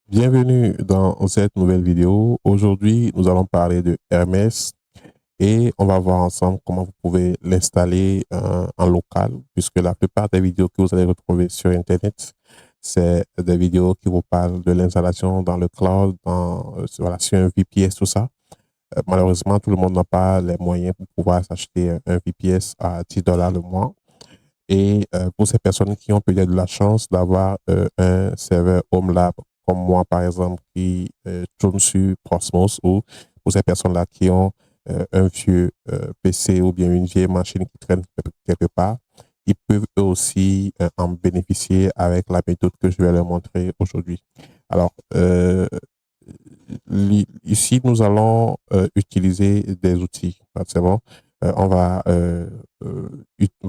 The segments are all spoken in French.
Bienvenue dans cette nouvelle vidéo. Aujourd'hui, nous allons parler de Hermès et on va voir ensemble comment vous pouvez l'installer en local, puisque la plupart des vidéos que vous allez retrouver sur Internet, c'est des vidéos qui vous parlent de l'installation dans le cloud, voilà, sur un VPS, tout ça. Malheureusement, tout le monde n'a pas les moyens pour pouvoir s'acheter un VPS à $10 le mois. Et pour ces personnes qui ont peut-être de la chance d'avoir un serveur HomeLab, comme moi par exemple, qui tourne sur Prosmos, ou pour ces personnes-là qui ont un vieux PC ou bien une vieille machine qui traîne quelque part, ils peuvent eux aussi en bénéficier avec la méthode que je vais leur montrer aujourd'hui. Alors, ici, nous allons utiliser des outils. C'est bon.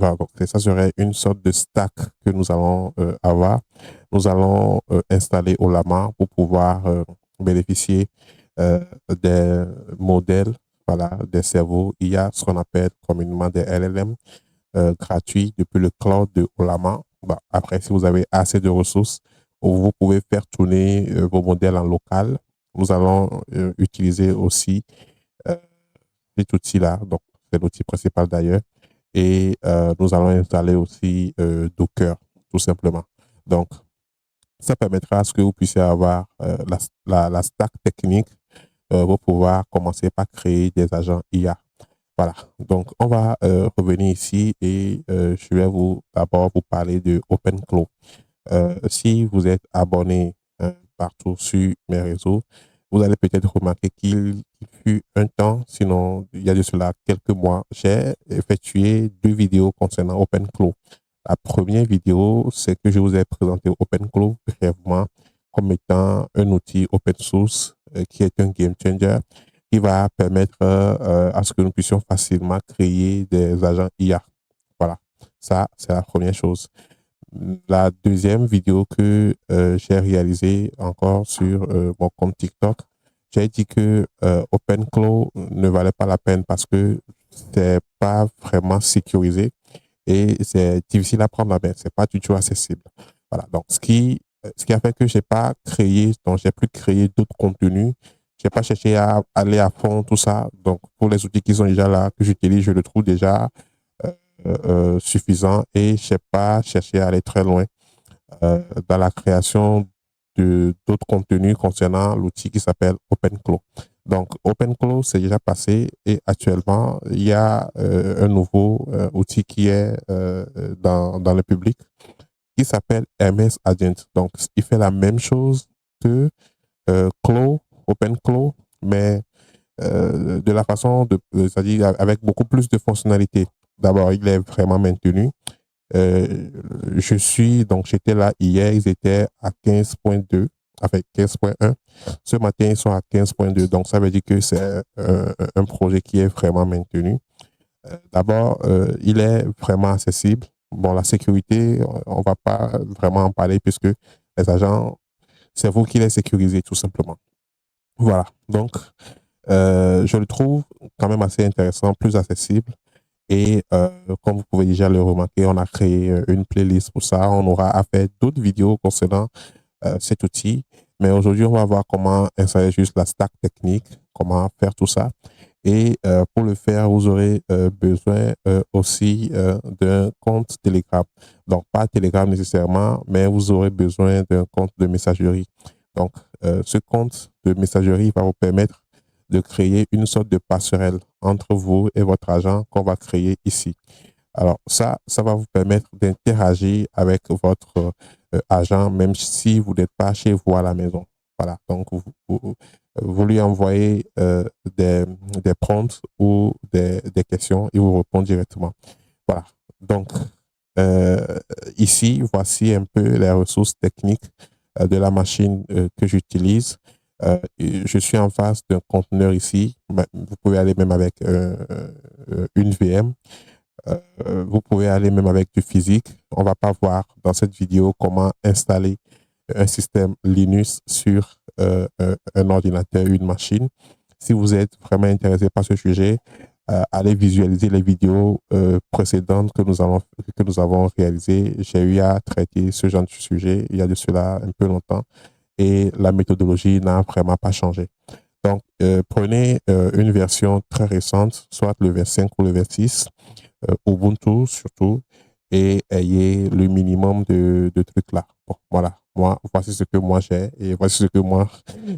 Donc, ça serait une sorte de stack que nous allons avoir. Nous allons installer Olama pour pouvoir bénéficier des modèles, voilà, des cerveaux. Il y a ce qu'on appelle communément des LLM gratuits depuis le cloud de Olama. Bah, après, si vous avez assez de ressources, vous pouvez faire tourner vos modèles en local. Nous allons utiliser aussi euh, cet outil-là. Donc, c'est l'outil principal d'ailleurs. Et nous allons installer aussi Docker, tout simplement. Donc, ça permettra à ce que vous puissiez avoir la stack technique pour pouvoir commencer par créer des agents IA. Voilà. Donc, on va revenir ici et je vais d'abord vous parler de OpenClaw. Si vous êtes abonné partout sur mes réseaux, vous allez peut-être remarquer qu'il fut un temps, sinon il y a de cela quelques mois, j'ai effectué 2 vidéos concernant OpenClaw. La première vidéo, c'est que je vous ai présenté OpenClaw brièvement comme étant un outil open source qui est un game changer qui va permettre à ce que nous puissions facilement créer des agents IA. Voilà, ça, c'est la première chose. La deuxième vidéo que j'ai réalisée encore sur mon compte TikTok, j'ai dit que OpenClaw ne valait pas la peine parce que c'est pas vraiment sécurisé et c'est difficile à prendre la main. C'est pas du tout accessible. Voilà. Donc, ce qui a fait que j'ai pas créé, donc j'ai pu créer d'autres contenus. J'ai pas cherché à aller à fond, tout ça. Donc, pour les outils qui sont déjà là, que j'utilise, je le trouve déjà suffisant et je n'ai pas cherché à aller très loin dans la création de d'autres contenus concernant l'outil qui s'appelle OpenClaw. Donc, OpenClaw, c'est déjà passé et actuellement, il y a un nouveau outil qui est dans le public qui s'appelle MS Agent. Donc, il fait la même chose que Claw, OpenClaw, mais de la façon c'est-à-dire avec beaucoup plus de fonctionnalités. D'abord, il est vraiment maintenu. Donc j'étais là hier, ils étaient à 15.2, avec 15.1. Ce matin, ils sont à 15.2. Donc, ça veut dire que c'est un projet qui est vraiment maintenu. D'abord, il est vraiment accessible. Bon, la sécurité, on va pas vraiment en parler puisque les agents, c'est vous qui les sécurisez tout simplement. Voilà. Donc, je le trouve quand même assez intéressant, plus accessible. Et comme vous pouvez déjà le remarquer, on a créé une playlist pour ça. On aura à faire d'autres vidéos concernant cet outil. Mais aujourd'hui, on va voir comment installer juste la stack technique, comment faire tout ça. Et pour le faire, vous aurez besoin aussi d'un compte Telegram. Donc, pas Telegram nécessairement, mais vous aurez besoin d'un compte de messagerie. Donc, ce compte de messagerie va vous permettre de créer une sorte de passerelle entre vous et votre agent qu'on va créer ici. Alors, ça va vous permettre d'interagir avec votre agent, même si vous n'êtes pas chez vous à la maison. Voilà. Donc, vous lui envoyez des prompts ou des questions et vous répond directement. Voilà. Donc, euh, ici, voici un peu les ressources techniques de la machine que j'utilise. Je suis en face d'un conteneur ici. Vous pouvez aller même avec une VM. Vous pouvez aller même avec du physique. On va pas voir dans cette vidéo comment installer un système Linux sur un ordinateur, une machine. Si vous êtes vraiment intéressé par ce sujet, allez visualiser les vidéos précédentes que nous avons réalisées. J'ai eu à traiter ce genre de sujet il y a de cela un peu longtemps. et la méthodologie n'a vraiment pas changé. Donc, prenez une version très récente, soit le V5 ou le V6, Ubuntu surtout, et ayez le minimum de trucs là. Bon, voilà, moi, voici ce que moi j'ai et voici ce que moi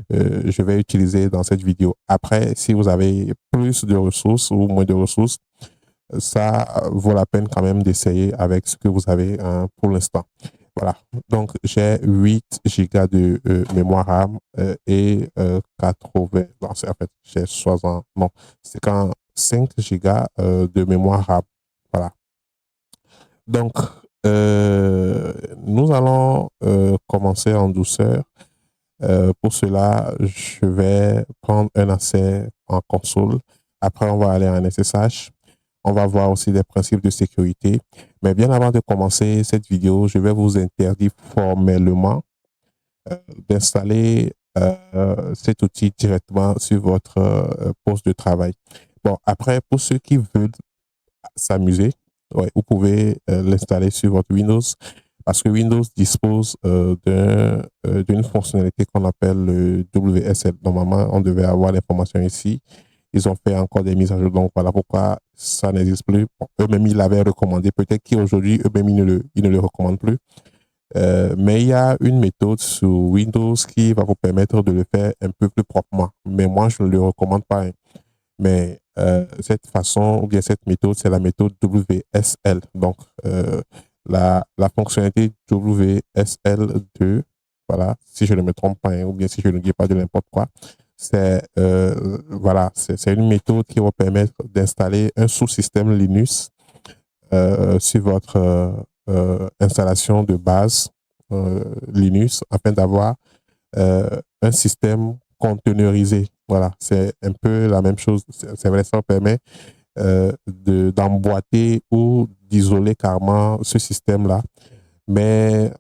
je vais utiliser dans cette vidéo. Après, si vous avez plus de ressources ou moins de ressources, ça vaut la peine quand même d'essayer avec ce que vous avez pour l'instant. Voilà, donc j'ai 8 gigas de mémoire RAM et 80, non, en fait, j'ai 60, non, c'est quand 5 gigas de mémoire RAM. Voilà. Donc, nous allons commencer en douceur. Pour cela, je vais prendre un accès en console. Après, on va aller en SSH. On va voir aussi des principes de sécurité. Mais bien avant de commencer cette vidéo, je vais vous interdire formellement d'installer cet outil directement sur votre poste de travail. Bon, après, pour ceux qui veulent s'amuser, ouais, vous pouvez l'installer sur votre Windows parce que Windows dispose d'une fonctionnalité qu'on appelle le WSL. Normalement, on devait avoir l'information ici. Ils ont fait encore des mises à jour, donc voilà pourquoi ça n'existe plus. Bon, eux-mêmes, ils l'avaient recommandé. Peut-être qu'aujourd'hui, eux-mêmes, ils ne le recommandent plus. Mais il y a une méthode sur Windows qui va vous permettre de le faire un peu plus proprement. Mais moi, je ne le recommande pas, hein. Mais cette façon ou bien cette méthode, c'est la méthode WSL. Donc, la fonctionnalité WSL2, voilà, si je ne me trompe pas, hein, ou bien si je ne dis pas de n'importe quoi, c'est voilà, c'est une méthode qui va permettre d'installer un sous-système Linux sur votre installation de base Linux afin d'avoir un système containerisé. Voilà, c'est un peu la même chose. C'est vrai, ça permet d'emboîter ou d'isoler carrément ce système-là. Mais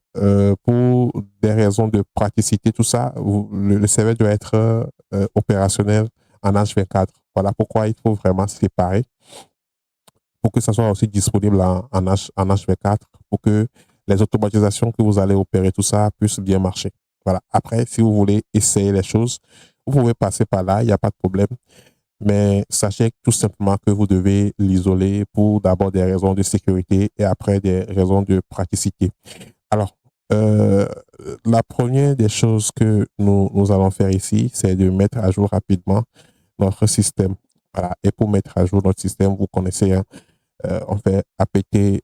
pour des raisons de praticité, tout ça, le serveur doit être opérationnel en H24. Voilà pourquoi il faut vraiment séparer pour que ça soit aussi disponible en H24 pour que les automatisations que vous allez opérer, tout ça, puisse bien marcher. Voilà. Après, si vous voulez essayer les choses, vous pouvez passer par là, il n'y a pas de problème. Mais sachez tout simplement que vous devez l'isoler pour d'abord des raisons de sécurité et après des raisons de praticité. Alors, euh, la première des choses que nous allons faire ici, c'est de mettre à jour rapidement notre système. Voilà. Et pour mettre à jour notre système, vous connaissez, hein, on fait apt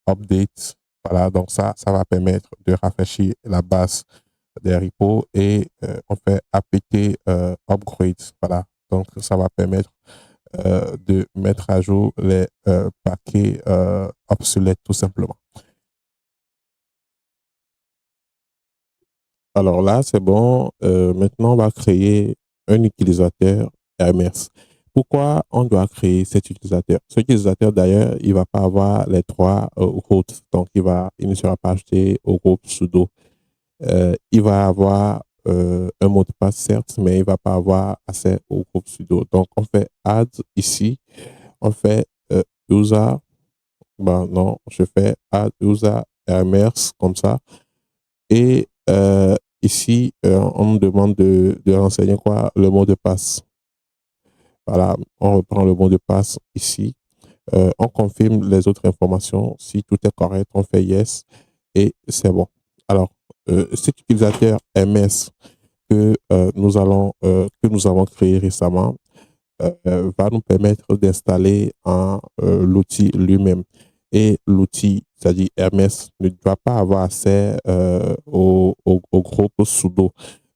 update. Voilà, donc ça va permettre de rafraîchir la base des repos et on fait apt upgrade. Voilà, donc ça va permettre de mettre à jour les paquets obsolètes tout simplement. Alors là, c'est bon. Maintenant, on va créer un utilisateur Hermès. Pourquoi on doit créer cet utilisateur? Cet utilisateur, d'ailleurs, il ne va pas avoir les trois routes. Donc, il ne sera pas ajouté au groupe sudo. Il va avoir un mot de passe, certes, mais il ne va pas avoir accès au groupe sudo. Donc, on fait add ici. On fait user. Ben non, je fais add user Hermès comme ça. Et ici, on me demande de renseigner quoi? Le mot de passe. Voilà, on reprend le mot de passe ici. On confirme les autres informations. Si tout est correct, on fait yes et c'est bon. Alors, cet utilisateur MS que nous avons créé récemment va nous permettre d'installer l'outil lui-même. Et l'outil, c'est-à-dire MS, ne doit pas avoir accès au groupe sudo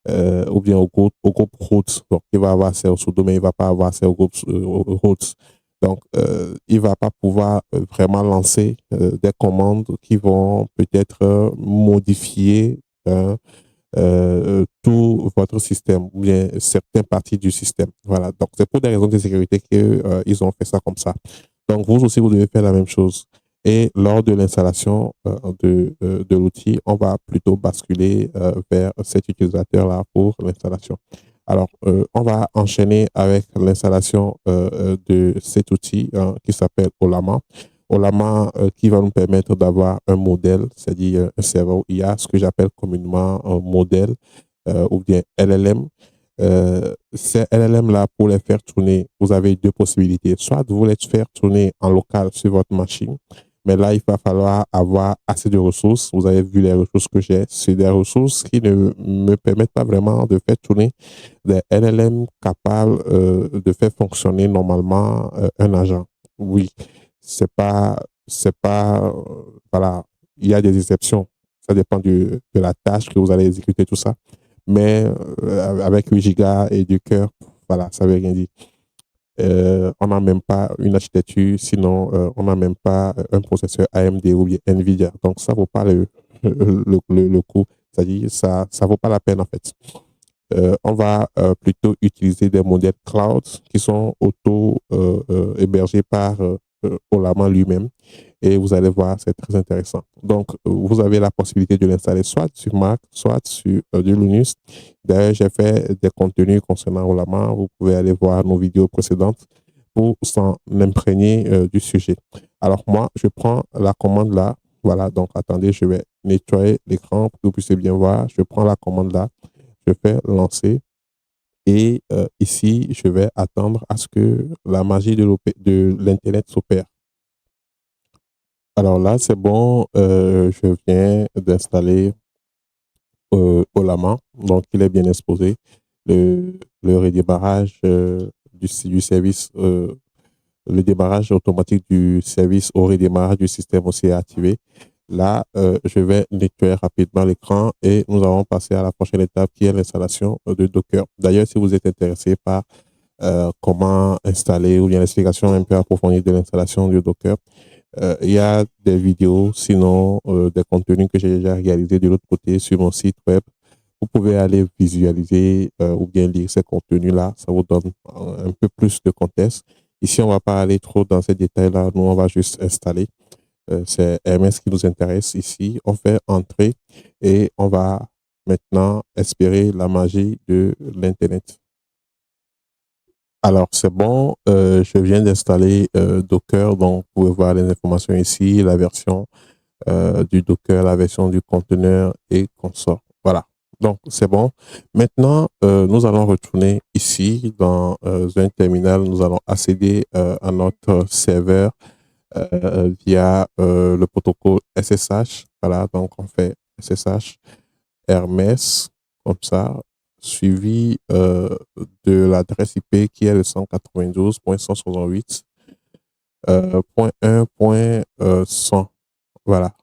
ou bien au groupe root. Donc, il va avoir accès au sudo, mais il ne va pas avoir accès au groupe root. Donc, il ne va pas pouvoir vraiment lancer des commandes qui vont peut-être modifier tout votre système ou bien certaines parties du système. Voilà. Donc, c'est pour des raisons de sécurité qu'ils ont fait ça comme ça. Donc, vous aussi, vous devez faire la même chose. Et lors de l'installation de l'outil, on va plutôt basculer vers cet utilisateur-là pour l'installation. Alors, on va enchaîner avec l'installation de cet outil qui s'appelle Olama. Ollama qui va nous permettre d'avoir un modèle, c'est-à-dire un serveur IA, ce que j'appelle communément un modèle ou bien LLM. Ces LLM-là, pour les faire tourner, vous avez deux possibilités. Soit vous les faire tourner en local sur votre machine, mais là, il va falloir avoir assez de ressources. Vous avez vu les ressources que j'ai. C'est des ressources qui ne me permettent pas vraiment de faire tourner des LLM capables de faire fonctionner normalement un agent. Oui, c'est pas, voilà, il y a des exceptions. Ça dépend de la tâche que vous allez exécuter, tout ça. Mais avec 8 gigas et du cœur, voilà, ça veut rien dire. On n'a même pas une architecture, sinon on n'a même pas un processeur AMD ou bien NVIDIA. Donc, ça vaut pas le coup. C'est-à-dire, ça vaut pas la peine, en fait. On va plutôt utiliser des modèles cloud qui sont auto-hébergés par Ollama lui-même. Et vous allez voir, c'est très intéressant. Donc, vous avez la possibilité de l'installer soit sur Mac, soit sur du Linux. D'ailleurs, j'ai fait des contenus concernant Ollama. Vous pouvez aller voir nos vidéos précédentes pour s'en imprégner du sujet. Alors, moi, je prends la commande là. Voilà, donc attendez, je vais nettoyer l'écran pour que vous puissiez bien voir. Je prends la commande là, je fais lancer et ici, je vais attendre à ce que la magie de l'Internet s'opère. Alors là, c'est bon, je viens d'installer Ollama, donc il est bien exposé. Le redémarrage du service, le démarrage automatique du service au redémarrage du système aussi est activé. Là, je vais nettoyer rapidement l'écran et nous allons passer à la prochaine étape qui est l'installation de Docker. D'ailleurs, si vous êtes intéressé par comment installer ou bien l'explication un peu approfondie de l'installation du Docker, il y a des vidéos, sinon des contenus que j'ai déjà réalisés de l'autre côté sur mon site web. Vous pouvez aller visualiser ou bien lire ces contenus-là. Ça vous donne un peu plus de contexte. Ici, on ne va pas aller trop dans ces détails-là. Nous, on va juste installer. C'est MS qui nous intéresse ici. On fait entrer et on va maintenant espérer la magie de l'Internet. Alors, c'est bon. Je viens d'installer Docker. Donc, vous pouvez voir les informations ici, la version du Docker, la version du conteneur et consort. Voilà. Donc, c'est bon. Maintenant, nous allons retourner ici dans un terminal. Nous allons accéder à notre serveur via le protocole SSH. Voilà. Donc, on fait SSH Hermès, comme ça, suivi de l'adresse IP qui est le 192.168.1.100. Voilà.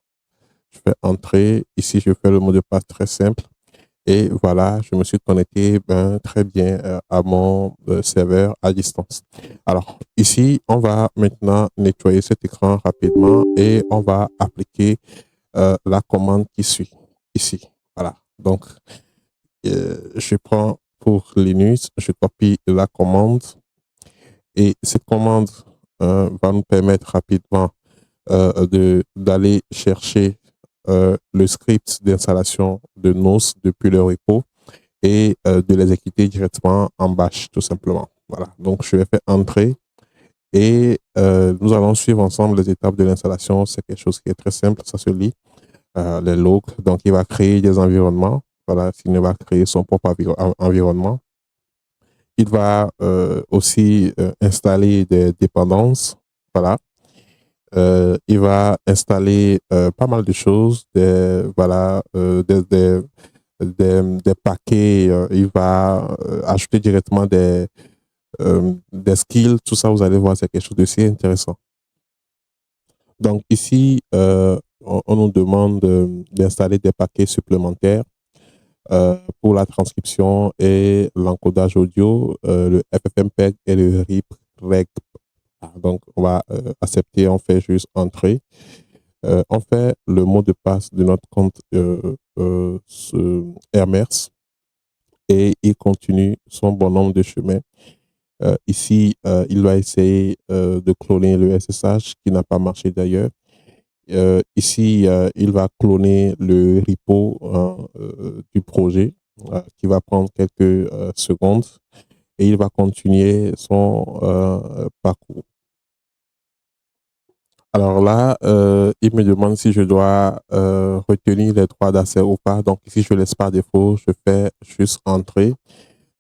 Je fais entrer. Ici, je fais le mot de passe très simple. Et voilà, je me suis connecté très bien à mon serveur à distance. Alors, ici, on va maintenant nettoyer cet écran rapidement et on va appliquer la commande qui suit ici. Voilà. Donc, je prends pour Linux, je copie la commande et cette commande va nous permettre rapidement d'aller chercher le script d'installation de NOS depuis le repo et de l'exécuter directement en bash, tout simplement. Voilà, donc je vais faire entrer et nous allons suivre ensemble les étapes de l'installation. C'est quelque chose qui est très simple, ça se lit. Les logs, donc il va créer des environnements. Voilà, il va créer son propre environnement. Il va aussi installer des dépendances. Voilà. Il va installer pas mal de choses, voilà, des paquets. Il va ajouter directement des skills. Tout ça, vous allez voir, c'est quelque chose de si intéressant. Donc ici, on nous demande d'installer des paquets supplémentaires pour la transcription et l'encodage audio, le FFmpeg et le RIP-REG. Donc, on va accepter, on fait juste entrer. On fait le mot de passe de notre compte Hermès et il continue son bon nombre de chemins. Ici, il va essayer de cloner le SSH qui n'a pas marché d'ailleurs. Ici, il va cloner le repo du projet qui va prendre quelques secondes et il va continuer son parcours. Alors là, il me demande si je dois retenir les droits d'accès ou pas. Donc ici, je laisse par défaut, je fais juste entrer.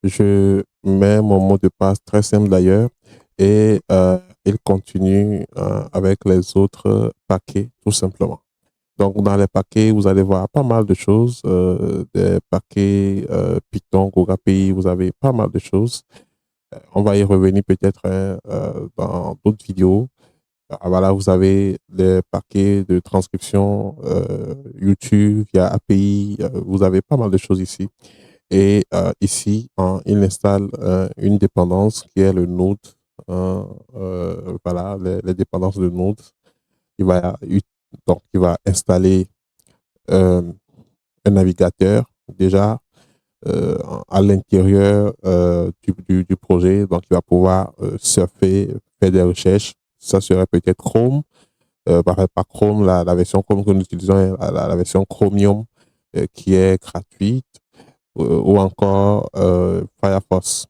Je mets mon mot de passe très simple d'ailleurs et il continue avec les autres paquets tout simplement. Donc dans les paquets, vous allez voir pas mal de choses, des paquets Python, Google API, vous avez pas mal de choses. On va y revenir peut-être dans d'autres vidéos. Ah, voilà, vous avez les paquets de transcription YouTube via API. Vous avez pas mal de choses ici. Et ici, il installe une dépendance qui est le Node. Voilà, les dépendances de Node. Il va, donc, il va installer euh, un navigateur déjà à l'intérieur du projet. Donc, il va pouvoir surfer, faire des recherches. Ça serait peut-être Chrome. Par Chrome, la version Chrome que nous utilisons est la version Chromium qui est gratuite ou encore Firefox.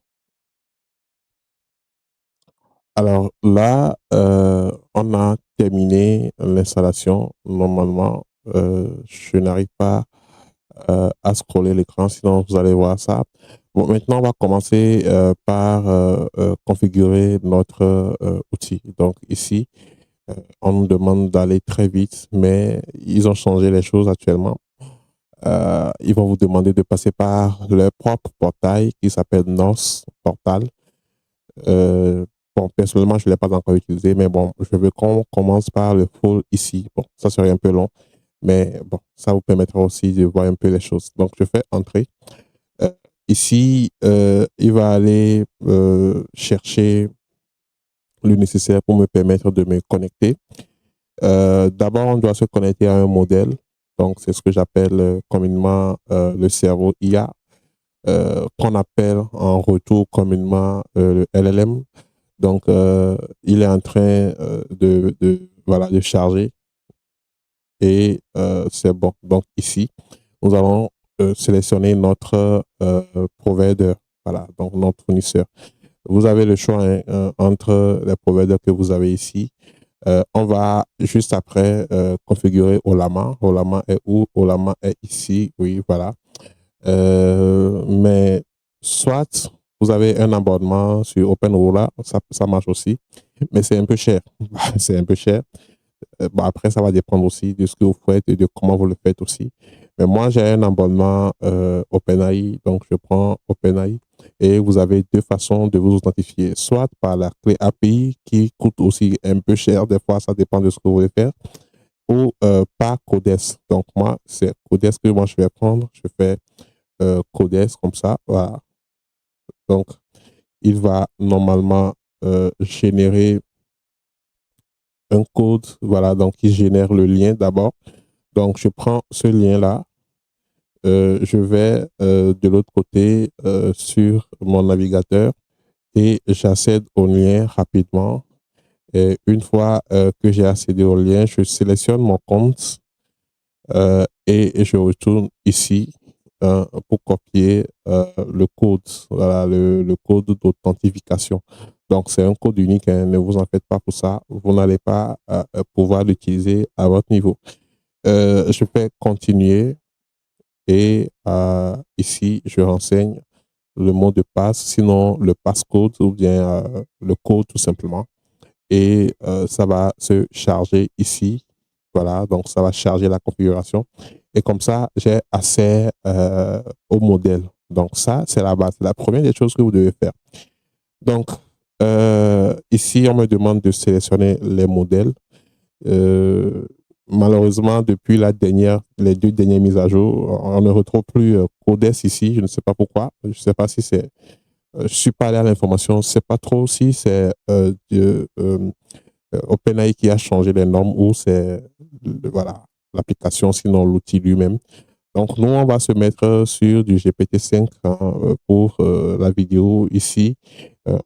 Alors là, on a terminé l'installation. Normalement, je n'arrive pas à scroller l'écran, sinon vous allez voir ça. Bon, maintenant, on va commencer par configurer notre outil. Donc ici, on nous demande d'aller très vite, mais ils ont changé les choses actuellement. Ils vont vous demander de passer par leur propre portail qui s'appelle Nos Portal. Bon, personnellement, je ne l'ai pas encore utilisé, mais bon, je veux qu'on commence par le full ici. Bon, ça serait un peu long, mais bon, ça vous permettra aussi de voir un peu les choses. Donc, je fais entrer. Euh, Ici, il va aller chercher le nécessaire pour me permettre de me connecter. D'abord, on doit se connecter à un modèle. Donc, c'est ce que j'appelle communément le cerveau IA, qu'on appelle en retour communément le LLM. Donc, il est en train voilà, de charger et c'est bon. Donc, ici, nous allons sélectionner notre provider, voilà, donc notre fournisseur. Vous avez le choix hein, entre les providers que vous avez ici. On va juste après configurer Olama. Olama est où? Olama est ici. Oui, voilà. Mais soit vous avez un abonnement sur OpenRolla, ça marche aussi, mais c'est un peu cher. C'est un peu cher. Bon, après, ça va dépendre aussi de ce que vous faites et de comment vous le faites aussi. Mais moi, j'ai un abonnement OpenAI, donc je prends OpenAI et vous avez deux façons de vous authentifier, soit par la clé API qui coûte aussi un peu cher, des fois, ça dépend de ce que vous voulez faire, ou par Codes. Donc, moi, c'est Codes que moi je vais prendre. Je fais Codes comme ça, voilà. Donc, il va normalement générer un code, voilà, donc il génère le lien d'abord. Donc, je prends ce lien-là, je vais de l'autre côté sur mon navigateur et j'accède au lien rapidement. Et une fois que j'ai accédé au lien, je sélectionne mon compte et je retourne ici pour copier le code, voilà, le code d'authentification. Donc, c'est un code unique, hein, ne vous en faites pas pour ça. Vous n'allez pas pouvoir l'utiliser à votre niveau. Je fais continuer et ici, je renseigne le mot de passe, sinon le passcode ou bien le code tout simplement. Et ça va se charger ici. Voilà, donc ça va charger la configuration. Et comme ça, j'ai accès au modèle. Donc ça, c'est la base. C'est la première des choses que vous devez faire. Donc, ici, on me demande de sélectionner les modèles. Euh, Malheureusement, depuis les deux dernières mises à jour, on ne retrouve plus Codes ici. Je ne sais pas pourquoi. Je ne sais pas si c'est. Je suis pas allé à l'information. Je ne sais pas trop si c'est OpenAI qui a changé les normes ou c'est voilà, l'application, sinon l'outil lui-même. Donc, nous, on va se mettre sur du GPT-5 hein, pour la vidéo ici.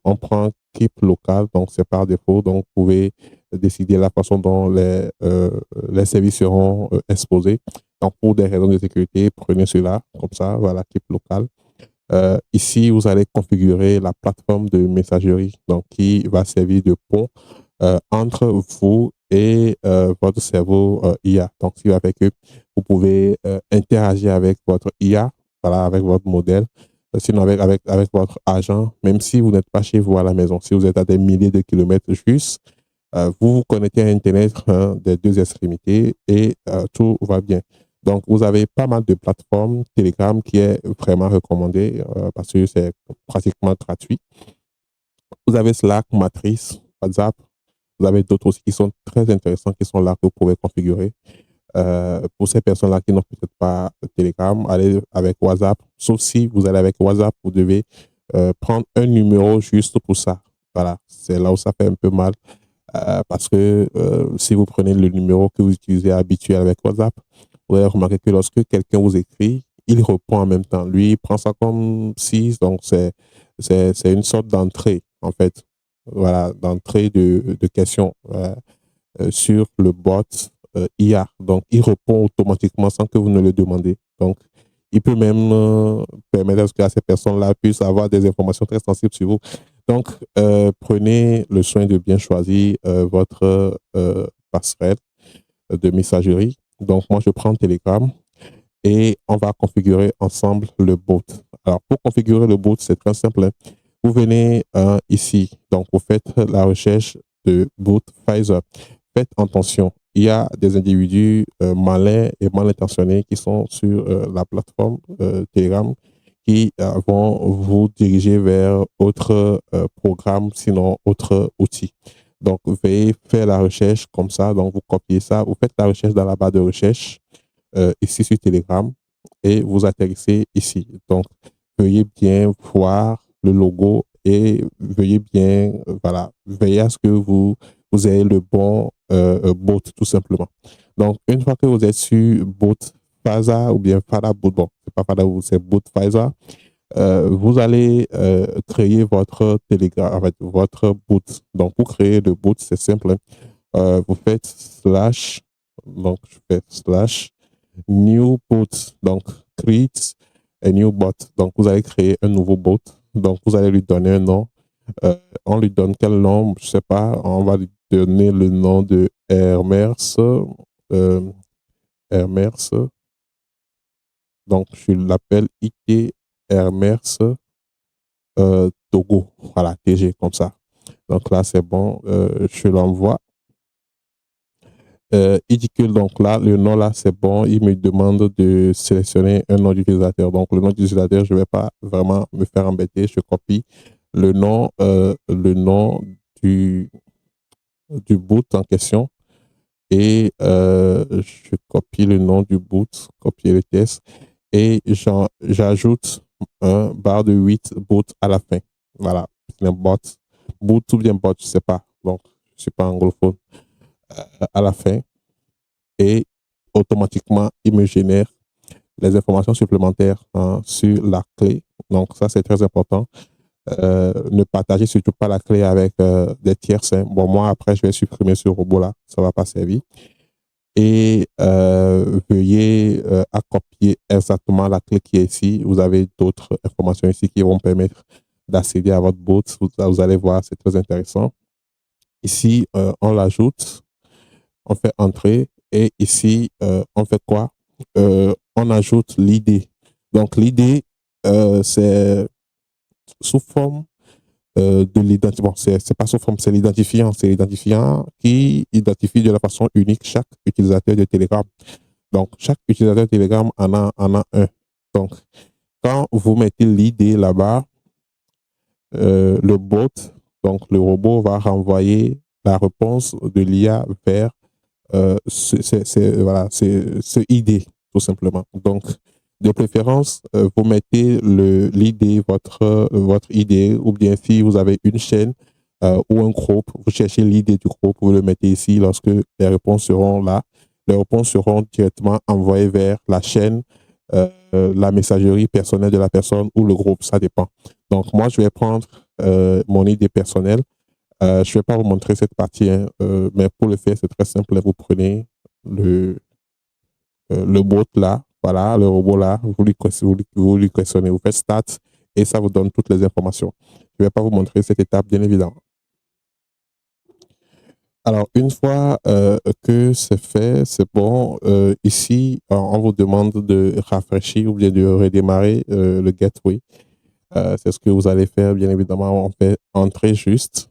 On prend Keep local, donc c'est par défaut. Donc, vous pouvez décider la façon dont les services seront exposés. Donc, pour des raisons de sécurité, prenez cela, comme ça, voilà, Keep local. Ici, vous allez configurer la plateforme de messagerie, donc qui va servir de pont entre vous et votre cerveau IA. Donc, ce qui va faire que vous pouvez interagir avec votre IA, voilà, avec votre modèle, sinon avec votre agent, même si vous n'êtes pas chez vous à la maison, si vous êtes à des milliers de kilomètres juste, vous vous connectez à Internet des deux extrémités et tout va bien. Donc, vous avez pas mal de plateformes. Telegram qui est vraiment recommandé parce que c'est pratiquement gratuit. Vous avez Slack, Matrice, WhatsApp. Vous avez d'autres aussi qui sont très intéressants, qui sont là que vous pouvez configurer. Pour ces personnes-là qui n'ont peut-être pas Telegram, allez avec WhatsApp. Sauf si vous allez avec WhatsApp, vous devez prendre un numéro juste pour ça. Voilà, c'est là où ça fait un peu mal. Parce que si vous prenez le numéro que vous utilisez habituel avec WhatsApp, vous allez remarquer que lorsque quelqu'un vous écrit, il répond en même temps. Lui, il prend ça comme si, donc c'est une sorte d'entrée, en fait. Voilà, d'entrée de questions sur le bot IA. Donc, il répond automatiquement sans que vous ne le demandez. Donc, il peut même permettre à ce que ces personnes-là puissent avoir des informations très sensibles sur vous. Donc, prenez le soin de bien choisir votre passerelle de messagerie. Donc, moi, je prends Telegram et on va configurer ensemble le bot. Alors, pour configurer le bot, c'est très simple, hein. Vous venez ici. Donc, vous faites la recherche de bot Pfizer. Faites attention. Il y a des individus malins et mal intentionnés qui sont sur la plateforme Telegram qui vont vous diriger vers autres programmes, sinon autres outils. Donc, veuillez faire la recherche comme ça. Donc, vous copiez ça, vous faites la recherche dans la barre de recherche ici sur Telegram et vous atterrissez ici. Donc, veuillez bien voir le logo et veuillez bien, voilà, veillez à ce que vous ayez le bon bot tout simplement. Donc, une fois que vous êtes sur bot Pfizer ou bien Fada Bot, bon, c'est pas Fada Bot, c'est bot Pfizer, vous allez créer votre Telegram avec votre bot. Donc, pour créer le bot, c'est simple, hein. Vous faites slash, donc je fais slash new bot, donc create a new bot. Donc, vous allez créer un nouveau bot. Donc, vous allez lui donner un nom. On lui donne quel nom? Je sais pas. On va lui donner le nom de Hermers. Hermers. Donc, je l'appelle IT Hermers Togo. Voilà, TG, comme ça. Donc là, c'est bon. Je l'envoie. Il dit que donc là, le nom là, c'est bon. Il me demande de sélectionner un nom d'utilisateur. Donc, le nom d'utilisateur, je ne vais pas vraiment me faire embêter. Je copie le nom du, du boot en question et je copie le nom du boot, copier le test et j'ajoute un barre de 8 boot à la fin. Voilà, c'est un bot. Boot ou bien bot, je ne sais pas. Donc, je ne suis pas anglophone. À la fin. Et automatiquement, il me génère les informations supplémentaires sur la clé. Donc, ça, c'est très important. Ne partagez surtout pas la clé avec des tierces, hein. Bon, moi, après, je vais supprimer ce robot-là. Ça ne va pas servir. Et veuillez à copier exactement la clé qui est ici. Vous avez d'autres informations ici qui vont permettre d'accéder à votre bot. Vous allez voir, c'est très intéressant. Ici, on l'ajoute. On fait entrer et ici, on fait quoi? On ajoute l'idée. Donc, l'idée, c'est sous forme de l'identifiant. Bon, c'est pas sous forme, c'est l'identifiant. C'est l'identifiant qui identifie de la façon unique chaque utilisateur de Telegram. Donc, chaque utilisateur de Telegram en a un. Donc, quand vous mettez l'idée là-bas, le bot, donc le robot va renvoyer la réponse de l'IA vers voilà, c'est idée, tout simplement. Donc, de préférence, vous mettez l'idée, votre idée, ou bien si vous avez une chaîne ou un groupe, vous cherchez l'idée du groupe, vous le mettez ici. Lorsque les réponses seront là, les réponses seront directement envoyées vers la chaîne, la messagerie personnelle de la personne ou le groupe, ça dépend. Donc, moi, je vais prendre mon idée personnelle. Je ne vais pas vous montrer cette partie, hein, mais pour le faire, c'est très simple. Vous prenez le bot là, voilà, le robot là, vous lui questionnez, vous faites start et ça vous donne toutes les informations. Je ne vais pas vous montrer cette étape, bien évidemment. Alors, une fois que c'est fait, c'est bon. Ici, on vous demande de rafraîchir ou bien de redémarrer le gateway. C'est ce que vous allez faire, bien évidemment. On fait entrer juste.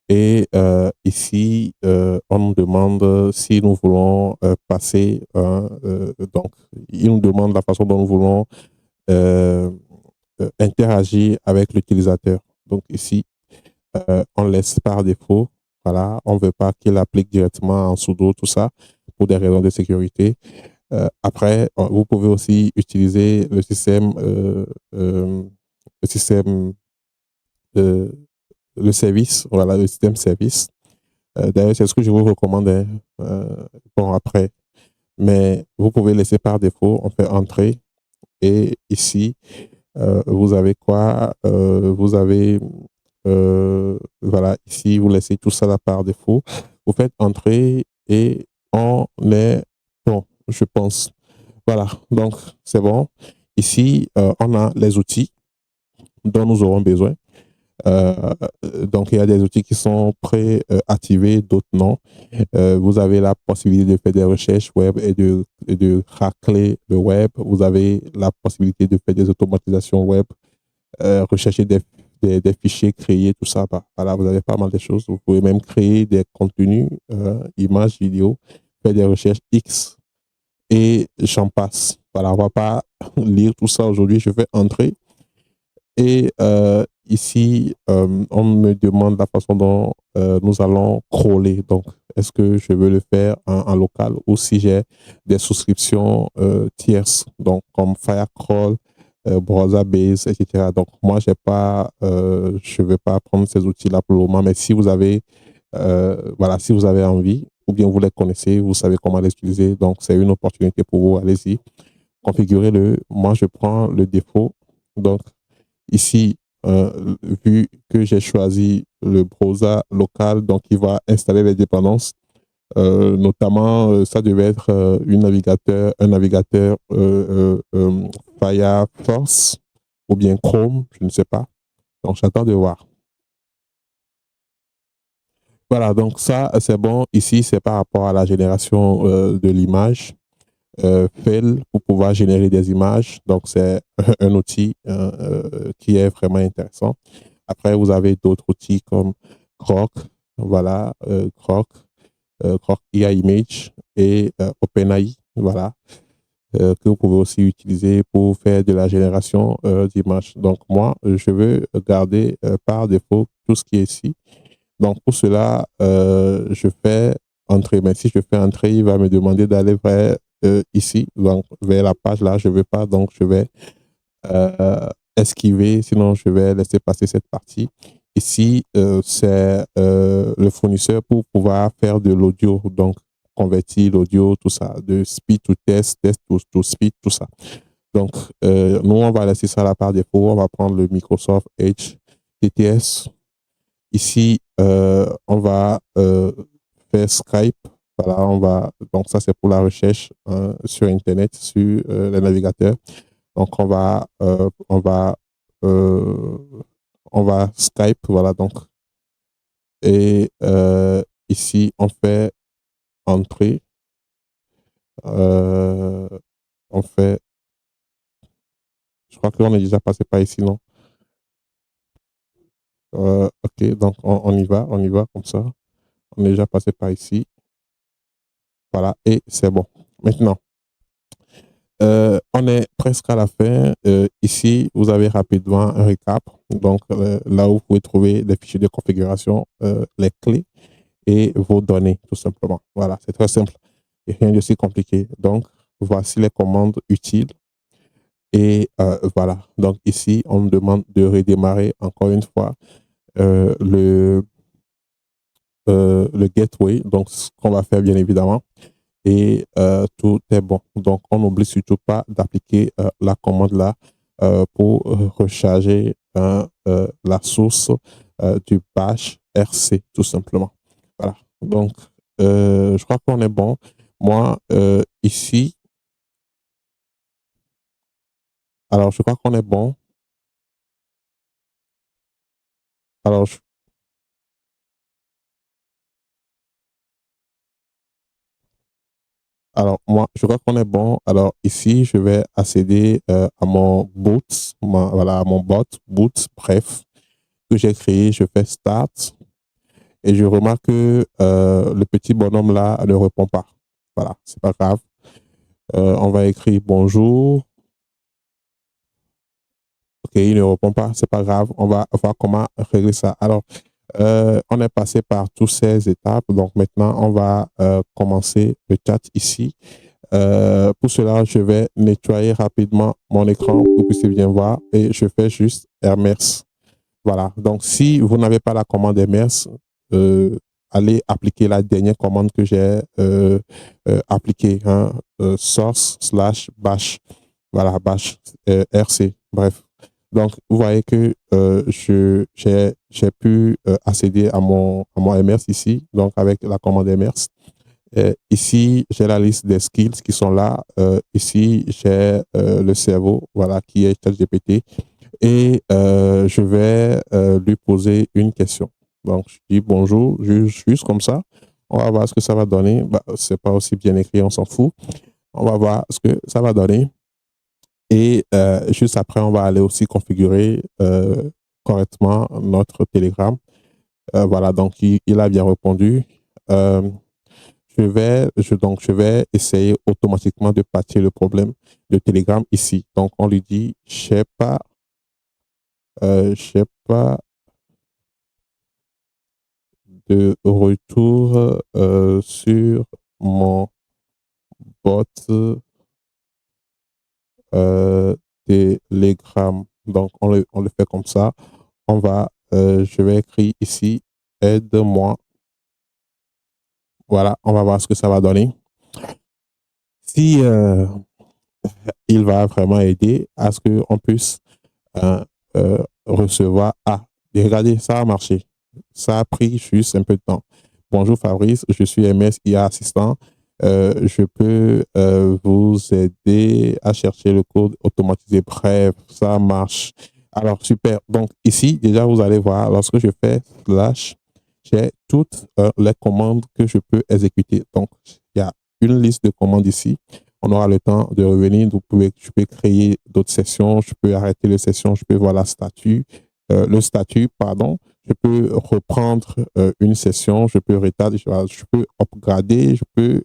Et ici, on nous demande si nous voulons passer. Donc, il nous demande la façon dont nous voulons euh, interagir avec l'utilisateur. Donc, ici, on laisse par défaut. Voilà, on ne veut pas qu'il applique directement en sudo, tout ça, pour des raisons de sécurité. Après, vous pouvez aussi utiliser le système, euh, le service, voilà, le système service. D'ailleurs, c'est ce que je vous recommande. Hein, bon, après, mais vous pouvez laisser par défaut, on fait entrer. Et ici, vous avez quoi? Vous avez, voilà, ici, vous laissez tout ça là par défaut. Vous faites entrer et on est bon, je pense. Voilà, donc c'est bon. Ici, on a les outils dont nous aurons besoin. Euh, donc, il y a des outils qui sont pré-activés, d'autres non. Vous avez la possibilité de faire des recherches web et de racler le web. Vous avez la possibilité de faire des automatisations web, rechercher des fichiers, créer tout ça. Bah, voilà, vous avez pas mal de choses. Vous pouvez même créer des contenus, images, vidéos, faire des recherches X et j'en passe. Voilà, on va pas lire tout ça aujourd'hui. Je vais entrer et ici, on me demande la façon dont nous allons crawler. Donc, est-ce que je veux le faire en local ou si j'ai des souscriptions tierces, donc comme Firecrawl, Browserbase, etc. Donc, moi, je ne vais pas prendre ces outils-là pour le moment, mais si vous avez, voilà, si vous avez envie ou bien vous les connaissez, vous savez comment les utiliser, donc c'est une opportunité pour vous, allez-y, configurez-le. Moi, je prends le défaut. Donc, ici, vu que j'ai choisi le browser local, donc il va installer les dépendances. Notamment, ça devait être un navigateur Firefox ou bien Chrome, je ne sais pas. Donc, j'attends de voir. Voilà, donc ça, c'est bon. Ici, c'est par rapport à la génération de l'image. Fell pour pouvoir générer des images. Donc, c'est un outil qui est vraiment intéressant. Après, vous avez d'autres outils comme Grok, voilà, Grok IA Image et OpenAI, voilà, que vous pouvez aussi utiliser pour faire de la génération d'images. Donc, moi, je veux garder par défaut tout ce qui est ici. Donc, pour cela, je fais entrer. Mais si je fais entrer, il va me demander d'aller vers ici, donc vers la page là. Je ne veux pas, donc je vais esquiver, sinon je vais laisser passer cette partie. Ici, c'est le fournisseur pour pouvoir faire de l'audio, donc convertir l'audio, tout ça, de speed to test, test to speed, tout ça. Donc, nous, on va laisser ça là par défaut. On va prendre le Microsoft Edge TTS. Ici, on va faire Skype. Voilà, donc ça c'est pour la recherche sur Internet, sur les navigateurs. Donc euh, on va Skype, voilà donc. Et ici, on fait entrer, euh, on fait, je crois qu'on est déjà passé par ici, non? Ok, donc on y va comme ça. On est déjà passé par ici. Voilà, et c'est bon. Maintenant, on est presque à la fin. Ici, vous avez rapidement un récap. Donc, là où vous pouvez trouver les fichiers de configuration, les clés et vos données, tout simplement. Voilà, c'est très simple et rien de si compliqué. Donc, voici les commandes utiles. Et voilà, donc ici, on me demande de redémarrer encore une fois euh, le gateway. Donc, ce qu'on va faire, bien évidemment et tout est bon. Donc, on n'oublie surtout pas d'appliquer la commande là pour recharger la source du bash RC, tout simplement. Voilà. Donc, je crois qu'on est bon. Moi, ici, alors je crois qu'on est bon. Alors, Alors, moi, je crois qu'on est bon. Alors, ici, je vais accéder à mon boot, voilà, à mon boot, bref, que j'ai créé. Je fais Start et je remarque que le petit bonhomme là ne répond pas. Voilà, c'est pas grave. On va écrire bonjour. Ok, il ne répond pas, c'est pas grave. On va voir comment régler ça. Alors, on est passé par toutes ces étapes. Donc, maintenant, on va commencer le chat ici. Pour cela, je vais nettoyer rapidement mon écran pour que vous puissiez bien voir et je fais juste Hermès. Voilà. Donc, si vous n'avez pas la commande Hermès, allez appliquer la dernière commande que j'ai appliquée, hein, source/bash. Voilà, bash RC. Bref. Donc, vous voyez que j'ai pu accéder à mon Hermès ici, donc avec la commande Hermès. Ici, j'ai la liste des skills qui sont là. Ici, j'ai le cerveau, voilà, qui est ChatGPT. Et je vais lui poser une question. Donc, je dis bonjour, juste comme ça. On va voir ce que ça va donner. Bah, c'est pas aussi bien écrit, on s'en fout. On va voir ce que ça va donner. Et juste après, on va aller aussi configurer correctement notre Telegram. Voilà, donc il a bien répondu. Euh, donc, je vais essayer automatiquement de patcher le problème de Telegram ici. Donc, on lui dit, je sais pas de retour sur mon bot Telegram. Donc, on le fait comme ça. Je vais écrire ici, aide-moi. Voilà, on va voir ce que ça va donner. Si il va vraiment aider à ce qu'on puisse recevoir. Ah, et regardez, ça a marché. Ça a pris juste un peu de temps. Bonjour Fabrice, je suis MS IA assistant. Je peux vous aider à chercher le code automatisé. Bref, ça marche. Alors, super. Donc, ici, déjà, vous allez voir, lorsque je fais slash, j'ai toutes les commandes que je peux exécuter. Donc, il y a une liste de commandes ici. On aura le temps de revenir. Je peux créer d'autres sessions. Je peux arrêter les sessions. Je peux voir le statut, pardon. Je peux reprendre une session. Je peux je peux upgrader. Je peux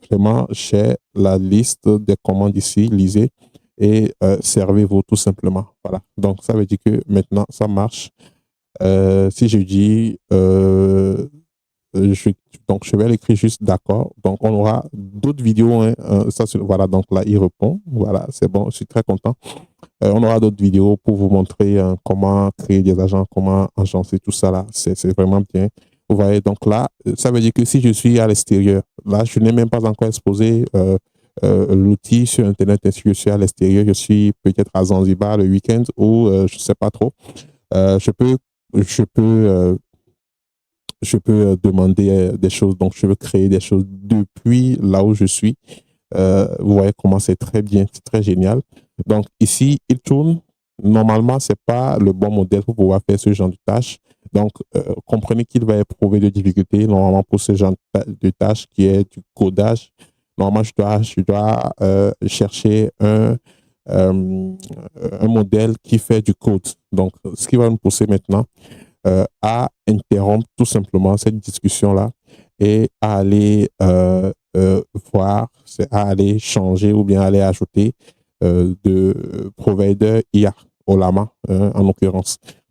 vraiment, j'ai la liste des commandes ici. Lisez et servez-vous tout simplement. Voilà. Donc, ça veut dire que maintenant, ça marche. Si je dis je, donc, je vais l'écrire juste d'accord. Donc, on aura d'autres vidéos. Hein, voilà, donc là, il répond. Voilà, c'est bon, je suis très content. On aura d'autres vidéos pour vous montrer comment créer des agents, comment agencer tout ça là. C'est vraiment bien. Vous voyez, donc là, ça veut dire que si je suis à l'extérieur, là, je n'ai même pas encore exposé l'outil sur Internet. Si je suis à l'extérieur, je suis peut-être à Zanzibar le week-end ou je ne sais pas trop. Je peux, je peux demander des choses. Donc, je veux créer des choses depuis là où je suis. Vous voyez comment c'est très bien, c'est très génial. Donc, ici, il tourne. Normalement, c'est pas le bon modèle pour pouvoir faire ce genre de tâches. Donc, comprenez qu'il va éprouver de difficultés normalement pour ce genre de tâches qui est du codage. Normalement, je dois chercher un modèle qui fait du code. Donc, ce qui va nous pousser maintenant, à interrompre tout simplement cette discussion-là et à aller voir, à aller changer ou bien aller ajouter de provider IA, Olama en l'occurrence.